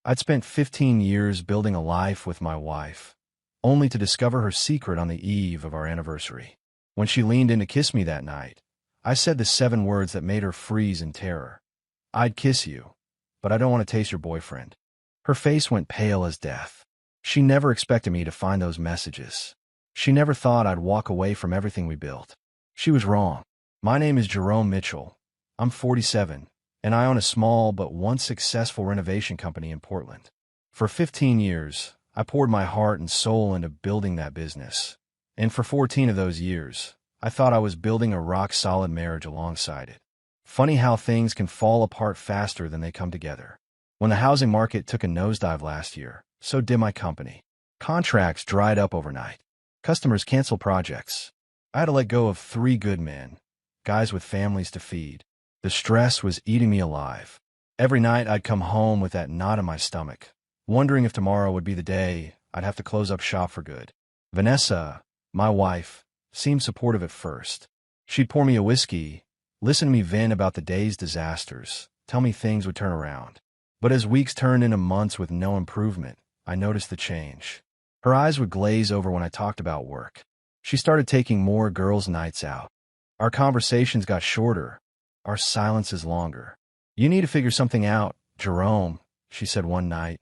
I'd spent 15 years building a life with my wife, only to discover her secret on the eve of our anniversary. When she leaned in to kiss me that night, I said the 7 words that made her freeze in terror. "I'd kiss you, but I don't want to taste your boyfriend." Her face went pale as death. She never expected me to find those messages. She never thought I'd walk away from everything we built. She was wrong. My name is Jerome Mitchell. I'm 47, and I own a small but once successful renovation company in Portland. For 15 years, I poured my heart and soul into building that business. And for 14 of those years, I thought I was building a rock-solid marriage alongside it. Funny how things can fall apart faster than they come together. When the housing market took a nosedive last year, so did my company. Contracts dried up overnight. Customers canceled projects. I had to let go of 3 good men, guys with families to feed. The stress was eating me alive. Every night I'd come home with that knot in my stomach, wondering if tomorrow would be the day I'd have to close up shop for good. Vanessa, my wife, seemed supportive at first. She'd pour me a whiskey, listen to me vent about the day's disasters, tell me things would turn around. But as weeks turned into months with no improvement, I noticed the change. Her eyes would glaze over when I talked about work. She started taking more girls' nights out. Our conversations got shorter, our silences longer. "You need to figure something out, Jerome," she said one night,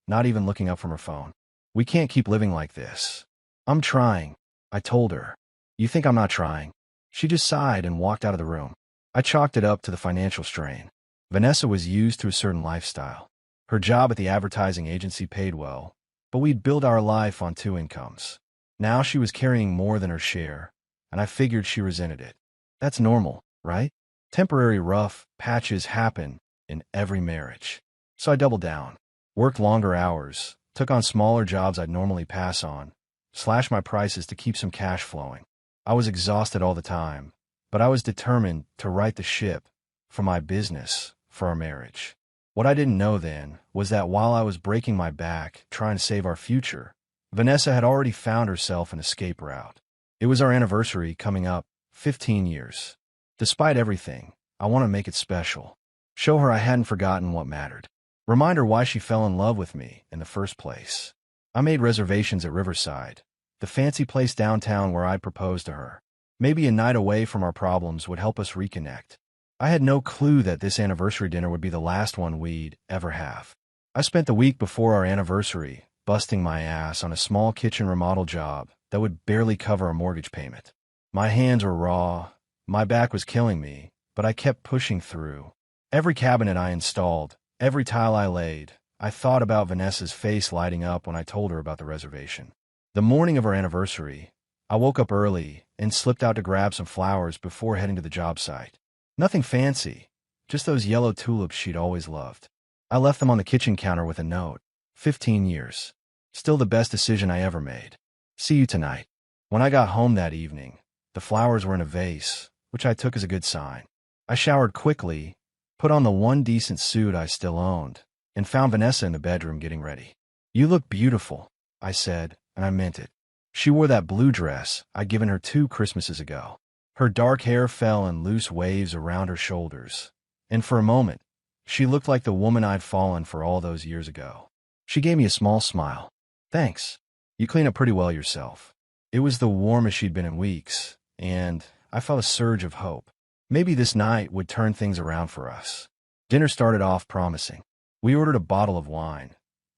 not even looking up from her phone. "We can't keep living like this." "I'm trying," I told her. "You think I'm not trying?" She just sighed and walked out of the room. I chalked it up to the financial strain. Vanessa was used to a certain lifestyle. Her job at the advertising agency paid well, but we'd built our life on 2 incomes. Now she was carrying more than her share, and I figured she resented it. That's normal, right? Temporary rough patches happen in every marriage. So I doubled down, worked longer hours, took on smaller jobs I'd normally pass on, slashed my prices to keep some cash flowing. I was exhausted all the time, but I was determined to right the ship for my business, for our marriage. What I didn't know then was that while I was breaking my back trying to save our future, Vanessa had already found herself an escape route. It was our anniversary coming up, 15 years. Despite everything, I want to make it special. Show her I hadn't forgotten what mattered. Remind her why she fell in love with me in the first place. I made reservations at Riverside, the fancy place downtown where I'd proposed to her. Maybe a night away from our problems would help us reconnect. I had no clue that this anniversary dinner would be the last one we'd ever have. I spent the week before our anniversary busting my ass on a small kitchen remodel job that would barely cover a mortgage payment. My hands were raw, my back was killing me, but I kept pushing through. Every cabinet I installed, every tile I laid, I thought about Vanessa's face lighting up when I told her about the reservation. The morning of our anniversary, I woke up early and slipped out to grab some flowers before heading to the job site. Nothing fancy, just those yellow tulips she'd always loved. I left them on the kitchen counter with a note. 15 years. Still the best decision I ever made. See you tonight. When I got home that evening, the flowers were in a vase, which I took as a good sign. I showered quickly, put on the one decent suit I still owned, and found Vanessa in the bedroom getting ready. "You look beautiful," I said, and I meant it. She wore that blue dress I'd given her 2 Christmases ago. Her dark hair fell in loose waves around her shoulders, and for a moment, she looked like the woman I'd fallen for all those years ago. She gave me a small smile. "Thanks. You clean up pretty well yourself." It was the warmest she'd been in weeks, and I felt a surge of hope. Maybe this night would turn things around for us. Dinner started off promising. We ordered a bottle of wine,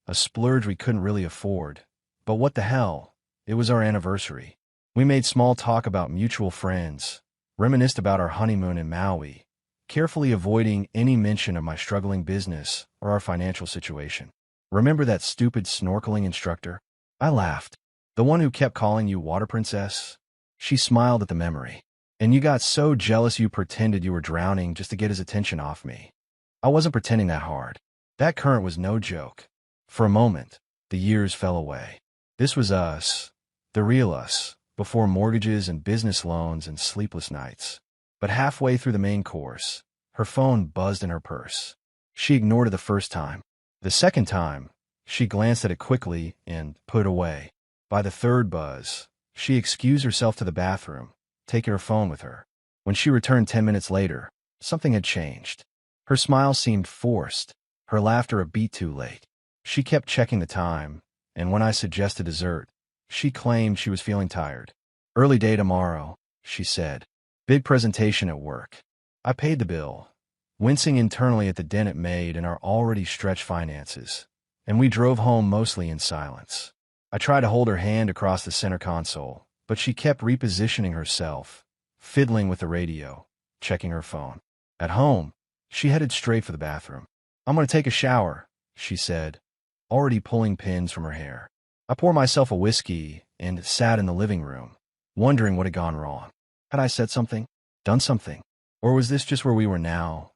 a splurge we couldn't really afford, but what the hell, it was our anniversary. We made small talk about mutual friends, reminisced about our honeymoon in Maui, carefully avoiding any mention of my struggling business or our financial situation. "Remember that stupid snorkeling instructor?" I laughed. "The one who kept calling you water princess?" She smiled at the memory. "And you got so jealous you pretended you were drowning just to get his attention off me." I wasn't pretending that hard. That current was no joke. For a moment, the years fell away. This was us, the real us, before mortgages and business loans and sleepless nights. But halfway through the main course, her phone buzzed in her purse. She ignored it the first time. The second time, she glanced at it quickly and put it away. By the third buzz, she excused herself to the bathroom, taking her phone with her. When she returned 10 minutes later, something had changed. Her smile seemed forced, her laughter a beat too late. She kept checking the time, and when I suggested dessert, she claimed she was feeling tired. Early day tomorrow, she said. Big presentation at work. I paid the bill, wincing internally at the dent it made in our already stretched finances, and we drove home mostly in silence. I tried to hold her hand across the center console, but she kept repositioning herself, fiddling with the radio, checking her phone. At home, she headed straight for the bathroom. I'm going to take a shower, she said, already pulling pins from her hair. I poured myself a whiskey and sat in the living room, wondering what had gone wrong. Had I said something? Done something? Or was this just where we were now?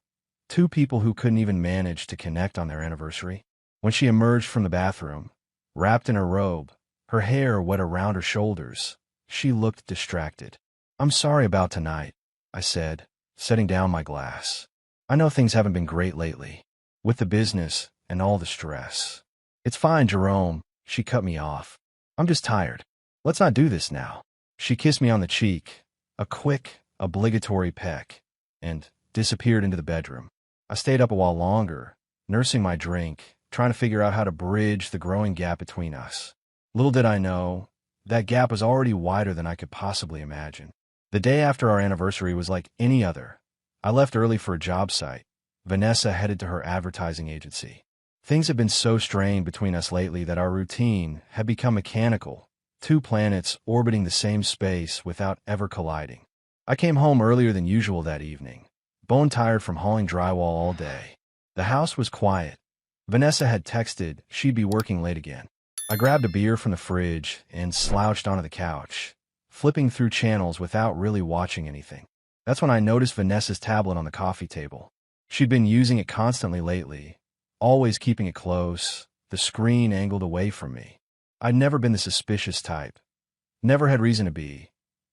Two people who couldn't even manage to connect on their anniversary? When she emerged from the bathroom, wrapped in her robe, her hair wet around her shoulders, she looked distracted. I'm sorry about tonight, I said, setting down my glass. I know things haven't been great lately, with the business and all the stress. It's fine, Jerome, she cut me off. I'm just tired. Let's not do this now. She kissed me on the cheek, a quick, obligatory peck, and disappeared into the bedroom. I stayed up a while longer, nursing my drink, trying to figure out how to bridge the growing gap between us. Little did I know, that gap was already wider than I could possibly imagine. The day after our anniversary was like any other. I left early for a job site. Vanessa headed to her advertising agency. Things had been so strained between us lately that our routine had become mechanical, two planets orbiting the same space without ever colliding. I came home earlier than usual that evening, bone-tired from hauling drywall all day. The house was quiet. Vanessa had texted she'd be working late again. I grabbed a beer from the fridge and slouched onto the couch, flipping through channels without really watching anything. That's when I noticed Vanessa's tablet on the coffee table. She'd been using it constantly lately, always keeping it close, the screen angled away from me. I'd never been the suspicious type. Never had reason to be.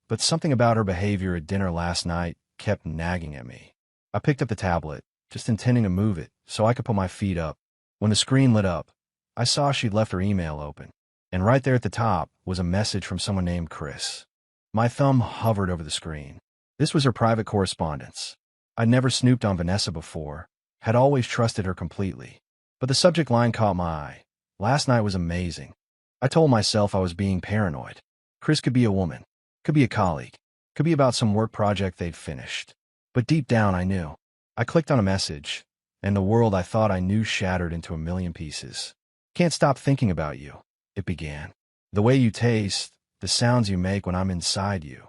But something about her behavior at dinner last night kept nagging at me. I picked up the tablet, just intending to move it so I could put my feet up. When the screen lit up, I saw she'd left her email open, and right there at the top was a message from someone named Chris. My thumb hovered over the screen. This was her private correspondence. I'd never snooped on Vanessa before, had always trusted her completely. But the subject line caught my eye. Last night was amazing. I told myself I was being paranoid. Chris could be a woman, could be a colleague, could be about some work project they'd finished. But deep down I knew. I clicked on a message, and the world I thought I knew shattered into a million pieces. Can't stop thinking about you, it began. The way you taste, the sounds you make when I'm inside you.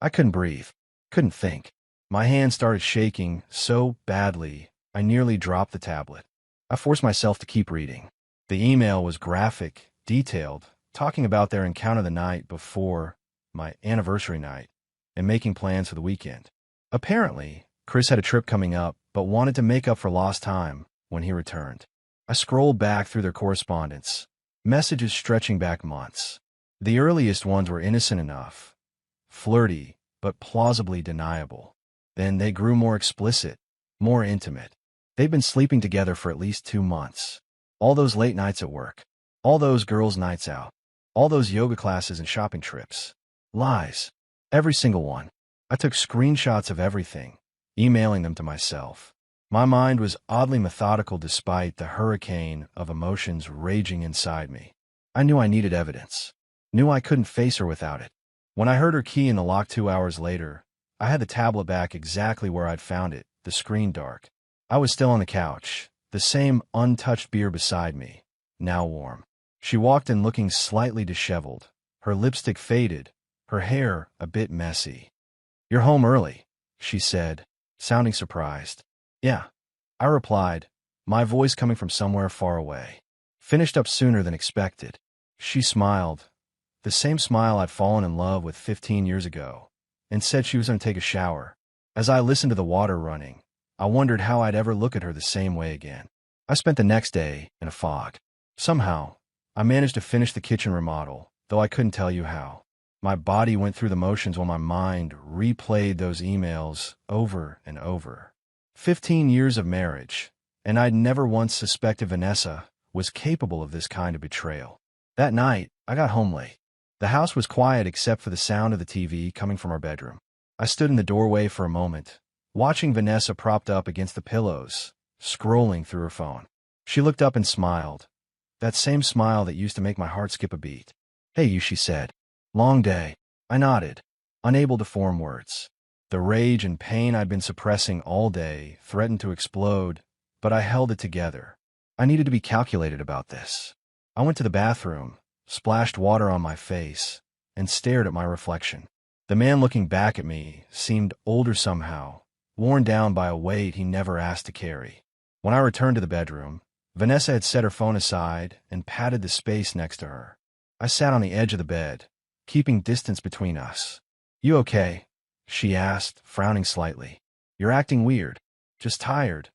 I couldn't breathe, couldn't think. My hand started shaking so badly, I nearly dropped the tablet. I forced myself to keep reading. The email was graphic, detailed, talking about their encounter the night before, my anniversary night, and making plans for the weekend. Apparently, Chris had a trip coming up, but wanted to make up for lost time when he returned. I scrolled back through their correspondence, messages stretching back months. The earliest ones were innocent enough, flirty, but plausibly deniable. Then they grew more explicit, more intimate. They'd been sleeping together for at least 2 months. All those late nights at work, all those girls' nights out, all those yoga classes and shopping trips. Lies. Every single one. I took screenshots of everything, emailing them to myself. My mind was oddly methodical despite the hurricane of emotions raging inside me. I knew I needed evidence. Knew I couldn't face her without it. When I heard her key in the lock 2 hours later, I had the tablet back exactly where I'd found it, the screen dark. I was still on the couch, the same untouched beer beside me, now warm. She walked in looking slightly disheveled, her lipstick faded, her hair a bit messy. "You're home early," she said, sounding surprised. "Yeah," I replied, my voice coming from somewhere far away. "Finished up sooner than expected." She smiled, the same smile I'd fallen in love with 15 years ago, and said she was going to take a shower. As I listened to the water running, I wondered how I'd ever look at her the same way again. I spent the next day in a fog. Somehow, I managed to finish the kitchen remodel, though I couldn't tell you how. My body went through the motions while my mind replayed those emails over and over. 15 years of marriage, and I'd never once suspected Vanessa was capable of this kind of betrayal. That night, I got home late. The house was quiet except for the sound of the TV coming from our bedroom. I stood in the doorway for a moment, watching Vanessa propped up against the pillows, scrolling through her phone. She looked up and smiled, That same smile that used to make my heart skip a beat. "Hey, you," she said. "Long day." I nodded, unable to form words. The rage and pain I'd been suppressing all day threatened to explode, but I held it together. I needed to be calculated about this. I went to the bathroom, splashed water on my face, and stared at my reflection. The man looking back at me seemed older somehow, worn down by a weight he never asked to carry. When I returned to the bedroom, Vanessa had set her phone aside and patted the space next to her. I sat on the edge of the bed, keeping distance between us. "You okay?" she asked, frowning slightly. "You're acting weird." "Just tired,"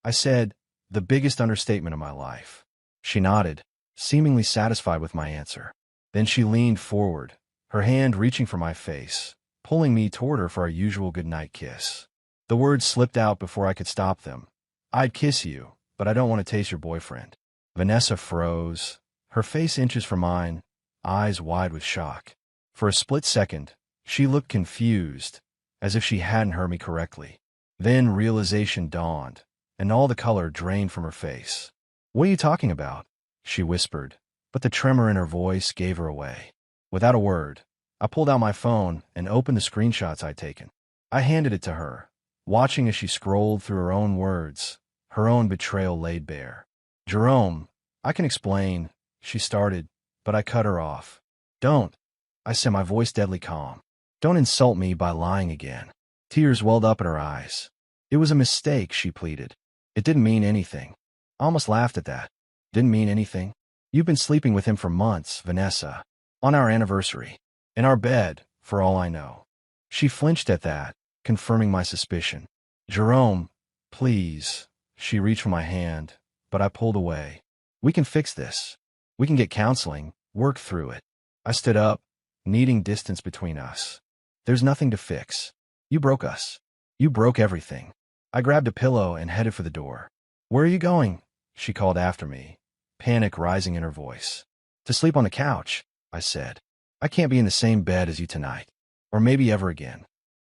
I said, the biggest understatement of my life. She nodded, seemingly satisfied with my answer. Then she leaned forward, her hand reaching for my face, pulling me toward her for our usual goodnight kiss. The words slipped out before I could stop them. "I'd kiss you, but I don't want to taste your boyfriend." Vanessa froze, her face inches from mine, eyes wide with shock. For a split second, she looked confused, as if she hadn't heard me correctly. Then realization dawned, and all the color drained from her face. "What are you talking about?" she whispered, but the tremor in her voice gave her away. Without a word, I pulled out my phone and opened the screenshots I'd taken. I handed it to her, watching as she scrolled through her own words, her own betrayal laid bare. "Jerome, I can explain," she started, but I cut her off. "Don't," I said, my voice deadly calm. "Don't insult me by lying again." Tears welled up in her eyes. "It was a mistake," she pleaded. "It didn't mean anything." I almost laughed at that. "Didn't mean anything? You've been sleeping with him for months, Vanessa. On our anniversary. In our bed, for all I know." She flinched at that, confirming my suspicion. "Jerome, please." She reached for my hand, but I pulled away. "We can fix this. We can get counseling, work through it." I stood up, needing distance between us. "There's nothing to fix. You broke us. You broke everything." I grabbed a pillow and headed for the door. "Where are you going?" she called after me, panic rising in her voice. "To sleep on the couch," I said. "I can't be in the same bed as you tonight. Or maybe ever again."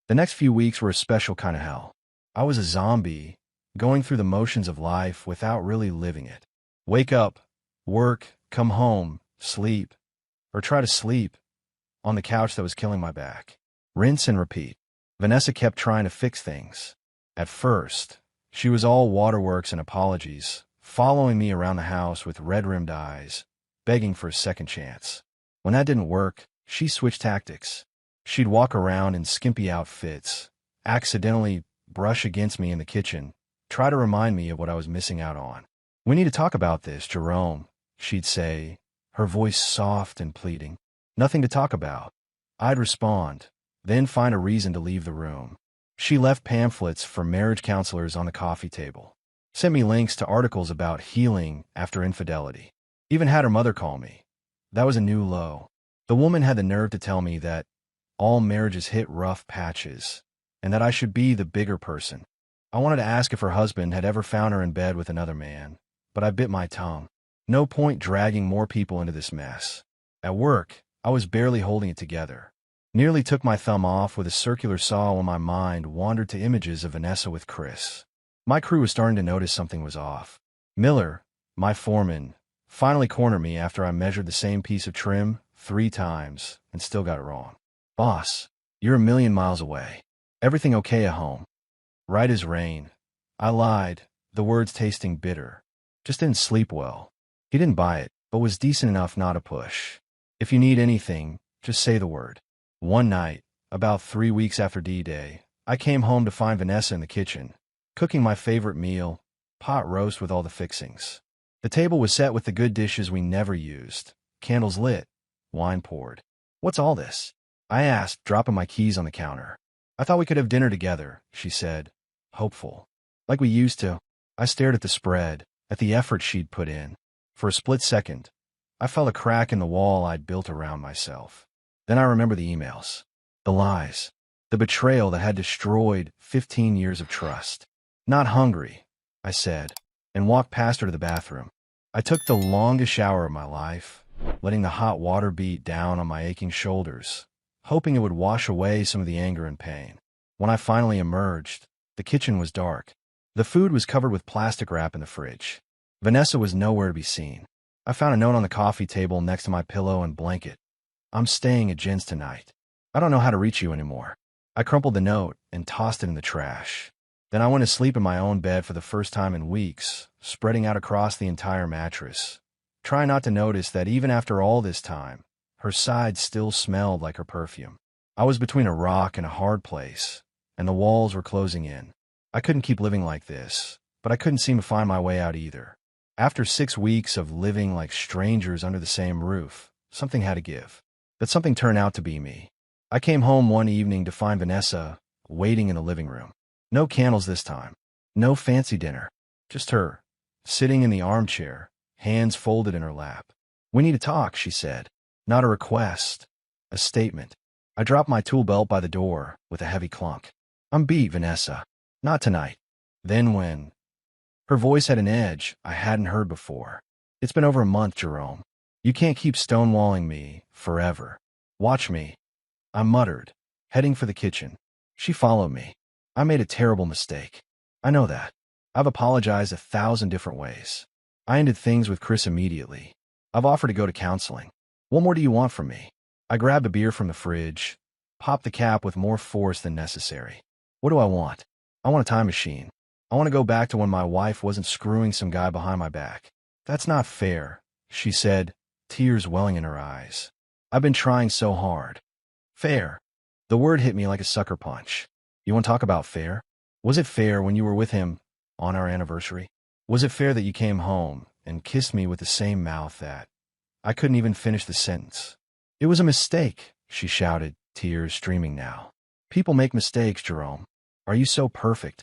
The next few weeks were a special kind of hell. I was a zombie, going through the motions of life without really living it. Wake up, work, come home, sleep, or try to sleep, on the couch that was killing my back. Rinse and repeat. Vanessa kept trying to fix things. At first, she was all waterworks and apologies, following me around the house with red-rimmed eyes, begging for a second chance. When that didn't work, she switched tactics. She'd walk around in skimpy outfits, accidentally brush against me in the kitchen, try to remind me of what I was missing out on. "We need to talk about this, Jerome," she'd say, her voice soft and pleading. "Nothing to talk about." I'd respond, then find a reason to leave the room. She left pamphlets for marriage counselors on the coffee table, sent me links to articles about healing after infidelity, even had her mother call me. That was a new low. The woman had the nerve to tell me that all marriages hit rough patches, and that I should be the bigger person. I wanted to ask if her husband had ever found her in bed with another man, but I bit my tongue. No point dragging more people into this mess. At work, I was barely holding it together. Nearly took my thumb off with a circular saw when my mind wandered to images of Vanessa with Chris. My crew was starting to notice something was off. Miller, my foreman, finally cornered me after I measured the same piece of trim 3 times and still got it wrong. "Boss, you're a million miles away. Everything okay at home?" "Right as rain." I lied, the words tasting bitter. "Just didn't sleep well." He didn't buy it, but was decent enough not to push. "If you need anything, just say the word." One night, about 3 weeks after D-Day, I came home to find Vanessa in the kitchen, cooking my favorite meal, pot roast with all the fixings. The table was set with the good dishes we never used, candles lit, wine poured. "What's all this?" I asked, dropping my keys on the counter. "I thought we could have dinner together," she said, hopeful. "Like we used to." I stared at the spread, at the effort she'd put in. For a split second, I felt a crack in the wall I'd built around myself. Then I remember the emails, the lies, the betrayal that had destroyed 15 years of trust. "Not hungry," I said, and walked past her to the bathroom. I took the longest shower of my life, letting the hot water beat down on my aching shoulders, hoping it would wash away some of the anger and pain. When I finally emerged, the kitchen was dark. The food was covered with plastic wrap in the fridge. Vanessa was nowhere to be seen. I found a note on the coffee table next to my pillow and blanket. I'm staying at Jen's tonight. I don't know how to reach you anymore. I crumpled the note and tossed it in the trash. Then I went to sleep in my own bed for the first time in weeks, spreading out across the entire mattress. Try not to notice that even after all this time, her side still smelled like her perfume. I was between a rock and a hard place, and the walls were closing in. I couldn't keep living like this, but I couldn't seem to find my way out either. After 6 weeks of living like strangers under the same roof, something had to give. That something turned out to be me. I came home one evening to find Vanessa waiting in the living room. No candles this time. No fancy dinner. Just her, sitting in the armchair, hands folded in her lap. "We need to talk," she said. Not a request, a statement. I dropped my tool belt by the door with a heavy clunk. "I'm beat, Vanessa. Not tonight." Then when her voice had an edge I hadn't heard before. "It's been over a month, Jerome. You can't keep stonewalling me forever. Watch me," I muttered, heading for the kitchen. She followed me. "I made a terrible mistake. I know that. I've apologized 1,000 different ways. I ended things with Chris immediately. I've offered to go to counseling. What more do you want from me?" I grabbed a beer from the fridge, popped the cap with more force than necessary. "What do I want? I want a time machine. I want to go back to when my wife wasn't screwing some guy behind my back." "That's not fair," she said, tears welling in her eyes. "I've been trying so hard." "Fair." The word hit me like a sucker punch. "You want to talk about fair? Was it fair when you were with him on our anniversary? Was it fair that you came home and kissed me with the same mouth that—" I couldn't even finish the sentence. "It was a mistake," she shouted, tears streaming now. "People make mistakes, Jerome. Are you so perfect?"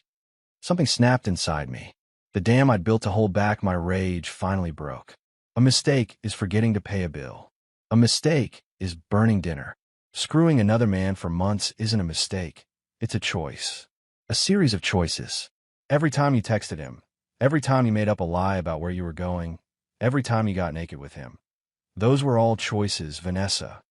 Something snapped inside me. The dam I'd built to hold back my rage finally broke. A mistake is forgetting to pay a bill. A mistake is burning dinner. Screwing another man for months isn't a mistake. It's a choice. A series of choices. Every time you texted him, every time you made up a lie about where you were going, every time you got naked with him. Those were all choices, Vanessa.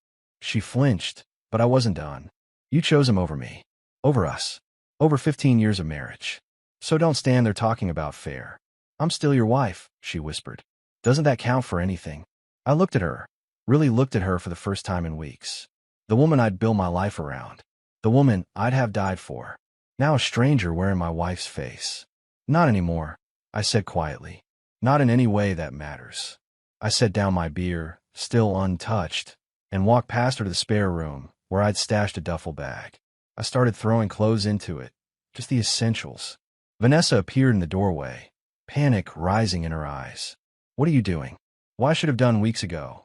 She flinched, but I wasn't done. You chose him over me. Over us. Over 15 years of marriage. So don't stand there talking about fair. "I'm still your wife," she whispered. "Doesn't that count for anything?" I looked at her, really looked at her for the first time in weeks. The woman I'd built my life around. The woman I'd have died for. Now a stranger wearing my wife's face. "Not anymore," I said quietly. "Not in any way that matters." I set down my beer, still untouched, and walked past her to the spare room, where I'd stashed a duffel bag. I started throwing clothes into it, just the essentials. Vanessa appeared in the doorway, panic rising in her eyes. "What are you doing?" "What I should have done weeks ago,"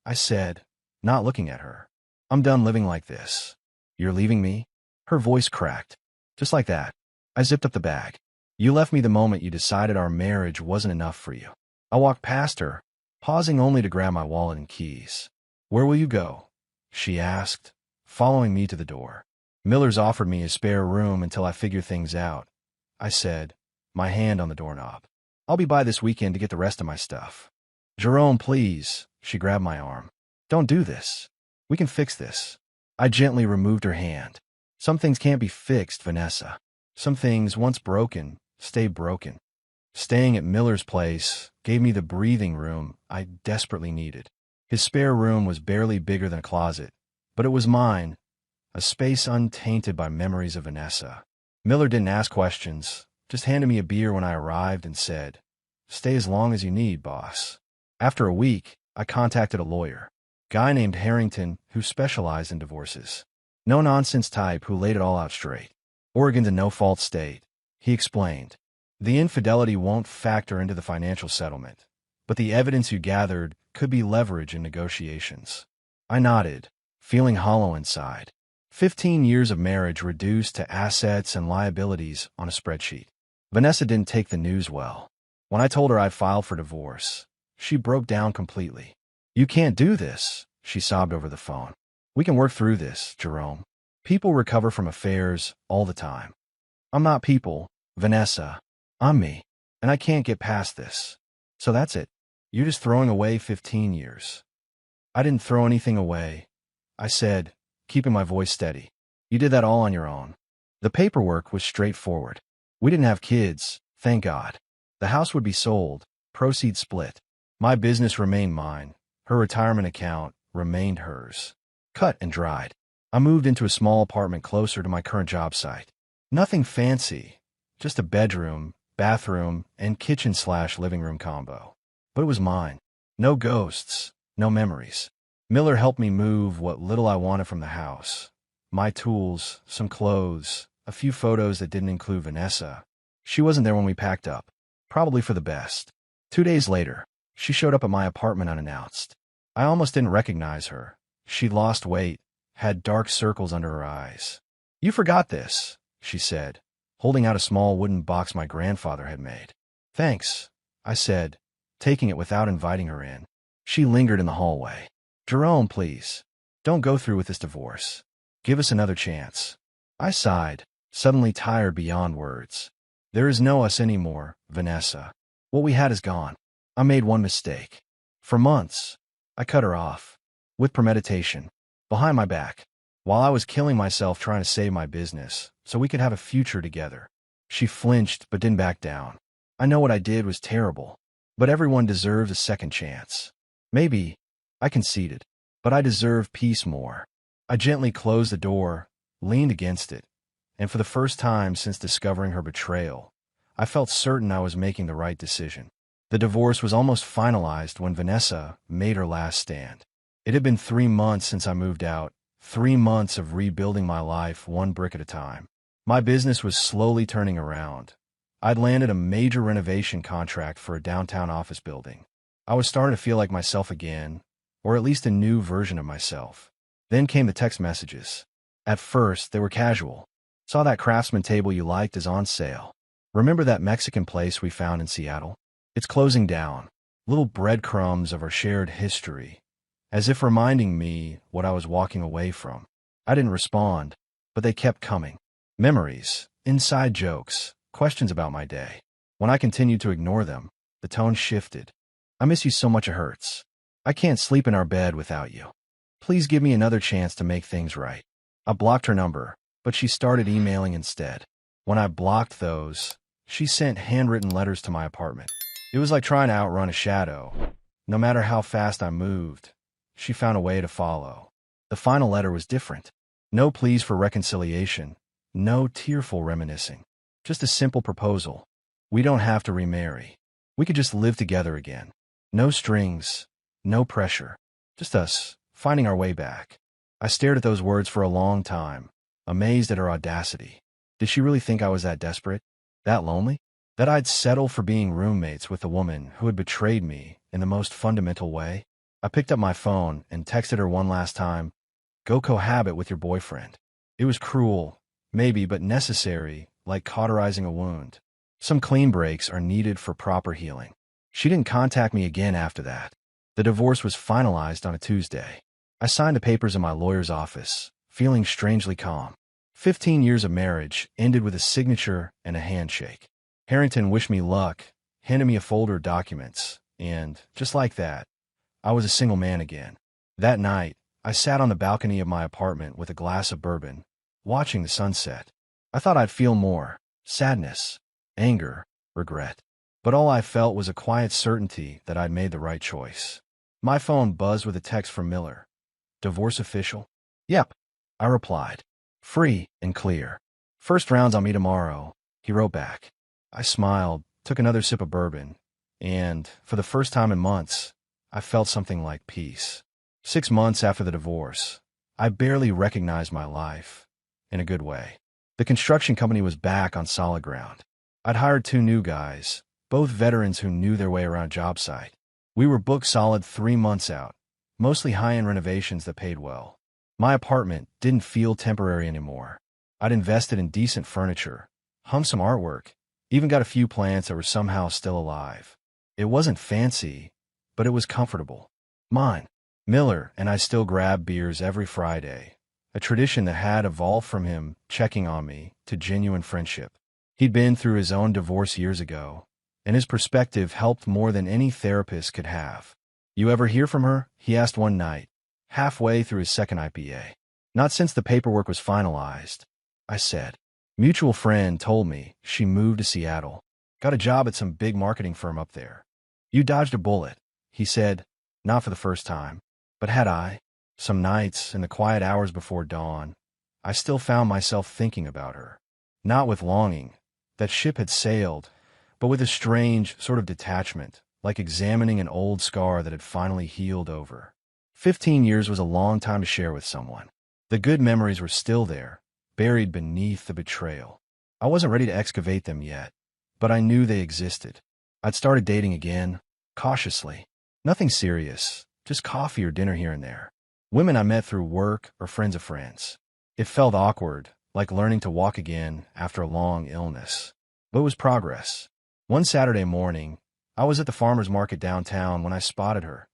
I said, not looking at her. "I'm done living like this." "You're leaving me?" Her voice cracked. Just like that. I zipped up the bag. "You left me the moment you decided our marriage wasn't enough for you." I walked past her, pausing only to grab my wallet and keys. "Where will you go?" she asked, following me to the door. "Miller's offered me a spare room until I figure things out," I said, my hand on the doorknob. "I'll be by this weekend to get the rest of my stuff." "Jerome, please," she grabbed my arm. "Don't do this. We can fix this." I gently removed her hand. "Some things can't be fixed, Vanessa. Some things, once broken, stay broken." Staying at Miller's place gave me the breathing room I desperately needed. His spare room was barely bigger than a closet, but it was mine, a space untainted by memories of Vanessa. Miller didn't ask questions, just handed me a beer when I arrived and said, "Stay as long as you need, boss." After a week, I contacted a lawyer, guy named Harrington who specialized in divorces. No-nonsense type who laid it all out straight. "Oregon's a no-fault state," he explained. "The infidelity won't factor into the financial settlement, but the evidence you gathered could be leverage in negotiations." I nodded, feeling hollow inside. 15 years of marriage reduced to assets and liabilities on a spreadsheet. Vanessa didn't take the news well. When I told her I'd filed for divorce, she broke down completely. "You can't do this," she sobbed over the phone. "We can work through this, Jerome. People recover from affairs all the time." "I'm not people, Vanessa. I'm me. And I can't get past this." "So that's it. You're just throwing away 15 years. "I didn't throw anything away," I said, keeping my voice steady. "You did that all on your own." The paperwork was straightforward. We didn't have kids, thank God. The house would be sold, proceeds split. My business remained mine. Her retirement account remained hers. Cut and dried. I moved into a small apartment closer to my current job site. Nothing fancy, just a bedroom, bathroom, and kitchen/living room combo. But it was mine. No ghosts, no memories. Miller helped me move what little I wanted from the house. My tools, some clothes, a few photos that didn't include Vanessa. She wasn't there when we packed up. Probably for the best. 2 days later, she showed up at my apartment unannounced. I almost didn't recognize her. She'd lost weight, had dark circles under her eyes. "You forgot this," she said, holding out a small wooden box my grandfather had made. "Thanks," I said, taking it without inviting her in. She lingered in the hallway. "Jerome, please. Don't go through with this divorce. Give us another chance." I sighed, suddenly tired beyond words. "There is no us anymore, Vanessa. What we had is gone. I made one mistake." For months, I cut her off, with premeditation, behind my back, while I was killing myself trying to save my business so we could have a future together. She flinched but didn't back down. "I know what I did was terrible, but everyone deserves a second chance." "Maybe," I conceded, "but I deserve peace more." I gently closed the door, leaned against it, and for the first time since discovering her betrayal, I felt certain I was making the right decision. The divorce was almost finalized when Vanessa made her last stand. It had been 3 months since I moved out, 3 months of rebuilding my life one brick at a time. My business was slowly turning around. I'd landed a major renovation contract for a downtown office building. I was starting to feel like myself again, or at least a new version of myself. Then came the text messages. At first, they were casual. "Saw that Craftsman table you liked is on sale. Remember that Mexican place we found in Seattle? It's closing down." Little breadcrumbs of our shared history, as if reminding me what I was walking away from. I didn't respond, but they kept coming. Memories, inside jokes, questions about my day. When I continued to ignore them, the tone shifted. "I miss you so much it hurts. I can't sleep in our bed without you. Please give me another chance to make things right." I blocked her number, but she started emailing instead. When I blocked those, she sent handwritten letters to my apartment. It was like trying to outrun a shadow. No matter how fast I moved, she found a way to follow. The final letter was different. No pleas for reconciliation, no tearful reminiscing. Just a simple proposal. We don't have to remarry. We could just live together again. No strings, no pressure. Just us, finding our way back. I stared at those words for a long time, amazed at her audacity. Did she really think I was that desperate? That lonely? That I'd settle for being roommates with a woman who had betrayed me in the most fundamental way? I picked up my phone and texted her one last time, "Go cohabit with your boyfriend." It was cruel, maybe, but necessary, like cauterizing a wound. Some clean breaks are needed for proper healing. She didn't contact me again after that. The divorce was finalized on a Tuesday. I signed the papers in my lawyer's office, feeling strangely calm. 15 years of marriage ended with a signature and a handshake. Harrington wished me luck, handed me a folder of documents, and, just like that, I was a single man again. That night, I sat on the balcony of my apartment with a glass of bourbon, watching the sunset. I thought I'd feel more: sadness, anger, regret. But all I felt was a quiet certainty that I'd made the right choice. My phone buzzed with a text from Miller. "Divorce official?" "Yep," I replied. "Free and clear. First round's on me tomorrow," he wrote back. I smiled, took another sip of bourbon, and, for the first time in months, I felt something like peace. 6 months after the divorce, I barely recognized my life, in a good way. The construction company was back on solid ground. I'd hired 2 new guys, both veterans who knew their way around a job site. We were booked solid 3 months out, mostly high-end renovations that paid well. My apartment didn't feel temporary anymore. I'd invested in decent furniture, hung some artwork, even got a few plants that were somehow still alive. It wasn't fancy, but it was comfortable. Mine. Miller and I still grabbed beers every Friday, a tradition that had evolved from him checking on me to genuine friendship. He'd been through his own divorce years ago, and his perspective helped more than any therapist could have. "You ever hear from her?" he asked one night, halfway through his second IPA. "Not since the paperwork was finalized," I said. "Mutual friend told me she moved to Seattle. Got a job at some big marketing firm up there." "You dodged a bullet," he said, not for the first time. But had I? Some nights, in the quiet hours before dawn, I still found myself thinking about her. Not with longing. That ship had sailed, but with a strange sort of detachment, like examining an old scar that had finally healed over. 15 years was a long time to share with someone. The good memories were still there, buried beneath the betrayal. I wasn't ready to excavate them yet, but I knew they existed. I'd started dating again, cautiously. Nothing serious, just coffee or dinner here and there. Women I met through work or friends of friends. It felt awkward, like learning to walk again after a long illness. But it was progress. One Saturday morning, I was at the farmer's market downtown when I spotted her.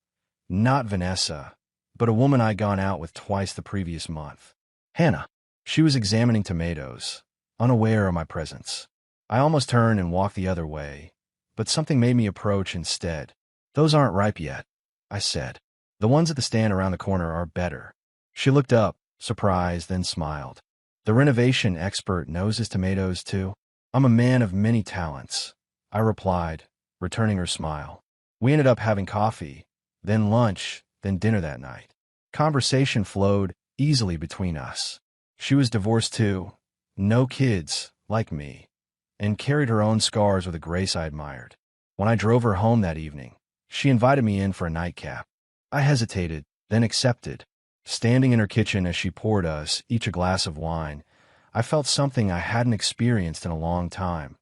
Not Vanessa, but a woman I'd gone out with twice the previous month. Hannah. She was examining tomatoes, unaware of my presence. I almost turned and walked the other way, but something made me approach instead. Those aren't ripe yet, I said. The ones at the stand around the corner are better. She looked up, surprised, then smiled. The renovation expert knows his tomatoes, too. I'm a man of many talents, I replied, returning her smile. We ended up having coffee, then lunch, then dinner that night. Conversation flowed easily between us. She was divorced too, no kids, like me, and carried her own scars with a grace I admired. When I drove her home that evening, she invited me in for a nightcap. I hesitated, then accepted. Standing in her kitchen as she poured us each a glass of wine, I felt something I hadn't experienced in a long time.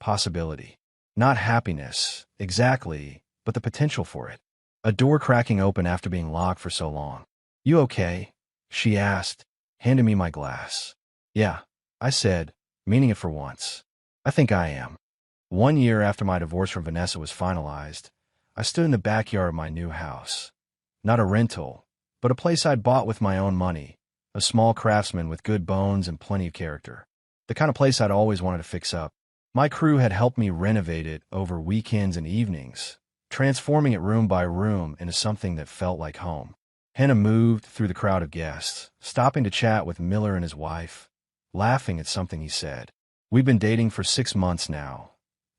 Possibility. Not happiness, exactly, but the potential for it. A door cracking open after being locked for so long. You okay? She asked, handing me my glass. Yeah, I said, meaning it for once. I think I am. 1 year after my divorce from Vanessa was finalized, I stood in the backyard of my new house. Not a rental, but a place I'd bought with my own money, a small craftsman with good bones and plenty of character. The kind of place I'd always wanted to fix up. My crew had helped me renovate it over weekends and evenings, transforming it room by room into something that felt like home. Hannah moved through the crowd of guests, stopping to chat with Miller and his wife, laughing at something he said. We'd been dating for 6 months now,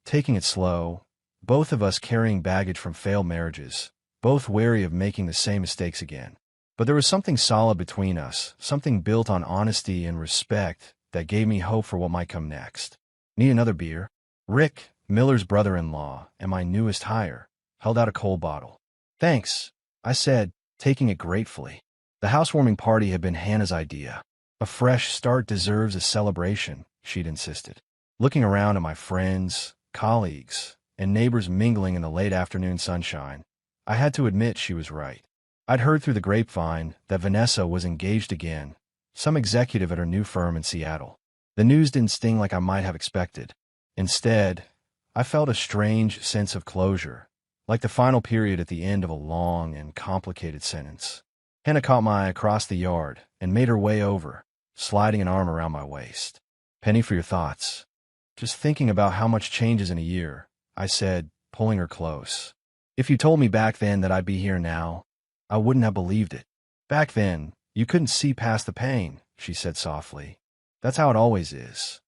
taking it slow, both of us carrying baggage from failed marriages, both wary of making the same mistakes again. But there was something solid between us, something built on honesty and respect that gave me hope for what might come next. Need another beer? Rick, Miller's brother-in-law, and my newest hire, held out a cold bottle. Thanks, I said, taking it gratefully. The housewarming party had been Hannah's idea. A fresh start deserves a celebration, she'd insisted. Looking around at my friends, colleagues, and neighbors mingling in the late afternoon sunshine, I had to admit she was right. I'd heard through the grapevine that Vanessa was engaged again, some executive at her new firm in Seattle. The news didn't sting like I might have expected. Instead, I felt a strange sense of closure, like the final period at the end of a long and complicated sentence. Hannah caught my eye across the yard and made her way over, sliding an arm around my waist. Penny, for your thoughts. Just thinking about how much changes in a year, I said, pulling her close. If you told me back then that I'd be here now, I wouldn't have believed it. Back then, you couldn't see past the pain, she said softly. That's how it always is.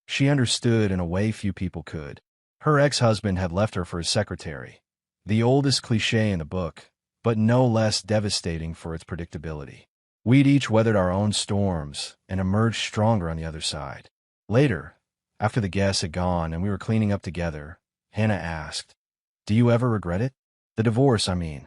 She understood in a way few people could. Her ex-husband had left her for his secretary. The oldest cliché in the book, but no less devastating for its predictability. We'd each weathered our own storms and emerged stronger on the other side. Later, after the guests had gone and we were cleaning up together, Hannah asked, "Do you ever regret it? The divorce, I mean."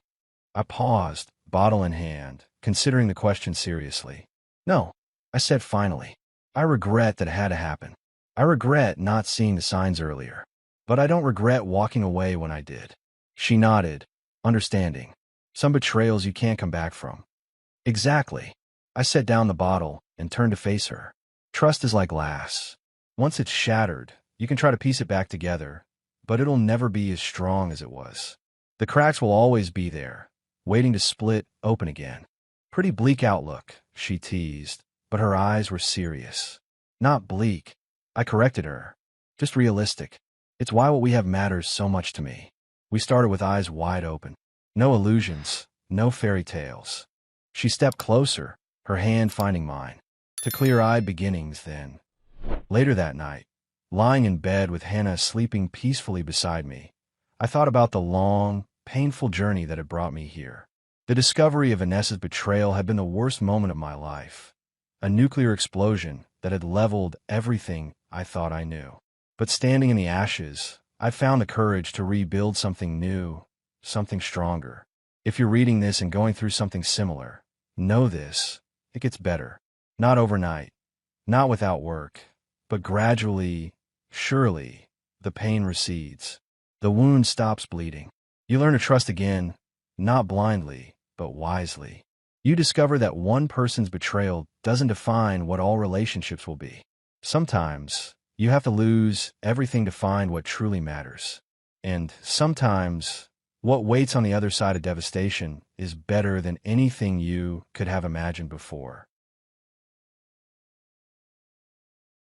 I paused, bottle in hand, considering the question seriously. No, I said finally. I regret that it had to happen. I regret not seeing the signs earlier. But I don't regret walking away when I did. She nodded, understanding. Some betrayals you can't come back from. Exactly. I set down the bottle and turned to face her. Trust is like glass. Once it's shattered, you can try to piece it back together, but it'll never be as strong as it was. The cracks will always be there, waiting to split open again. Pretty bleak outlook, she teased, but her eyes were serious. Not bleak, I corrected her. Just realistic. It's why what we have matters so much to me. We started with eyes wide open. No illusions, no fairy tales. She stepped closer, her hand finding mine. To clear-eyed beginnings, then. Later that night, lying in bed with Hannah sleeping peacefully beside me, I thought about the long, painful journey that had brought me here. The discovery of Vanessa's betrayal had been the worst moment of my life, a nuclear explosion that had leveled everything I thought I knew. But standing in the ashes, I found the courage to rebuild something new, something stronger. If you're reading this and going through something similar, know this: it gets better. Not overnight, not without work, but gradually, surely, the pain recedes. The wound stops bleeding. You learn to trust again, not blindly, but wisely. You discover that one person's betrayal doesn't define what all relationships will be. Sometimes, you have to lose everything to find what truly matters. And sometimes, what waits on the other side of devastation is better than anything you could have imagined before.